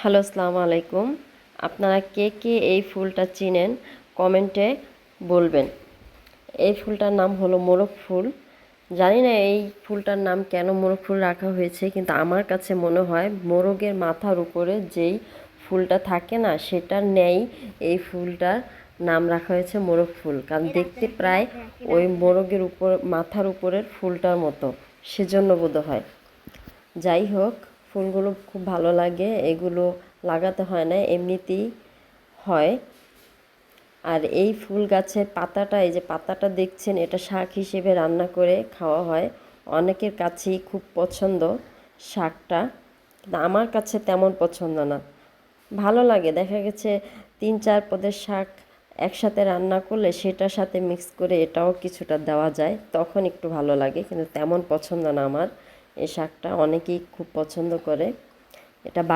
Hello, আসসালামু আলাইকুম। আপনারা কে কে এই ফুলটা চিনেন কমেন্টে বলবেন। এই ফুলটার নাম হলো মোরগ ফুল। জানি না এই ফুলটার নাম কেন মোরগ ফুল রাখা হয়েছে, কিন্তু আমার কাছে মনে হয় মোরগের মাথার উপরে যেই ফুলটা থাকে না, সেটার ন্যায় এই ফুলটার নাম রাখা হয়েছে মোরগ ফুল। কারণ দেখতে প্রায় ওই মোরগের উপর মাথার উপরের ফুলটার মতো, সেজন্য বোধহয়। যাই হোক, ফুলগুলো খুব ভালো লাগে। এগুলো লাগাতে হয় না, এমনিতেই হয়। আর এই ফুল গাছের পাতাটা, এই যে পাতাটা দেখছেন, এটা শাক হিসেবে রান্না করে খাওয়া হয়। অনেকের কাছেই খুব পছন্দ শাকটা, কিন্তু আমার কাছে তেমন পছন্দ না। ভালো লাগে, দেখা গেছে 3-4 পদের শাক একসাথে রান্না করলে সেটার সাথে মিক্স করে এটাও কিছুটা দেওয়া যায়, তখন একটু ভালো লাগে। কিন্তু তেমন পছন্দ না আমার এই শাকটা, অনেকেই খুব পছন্দ করে এটা।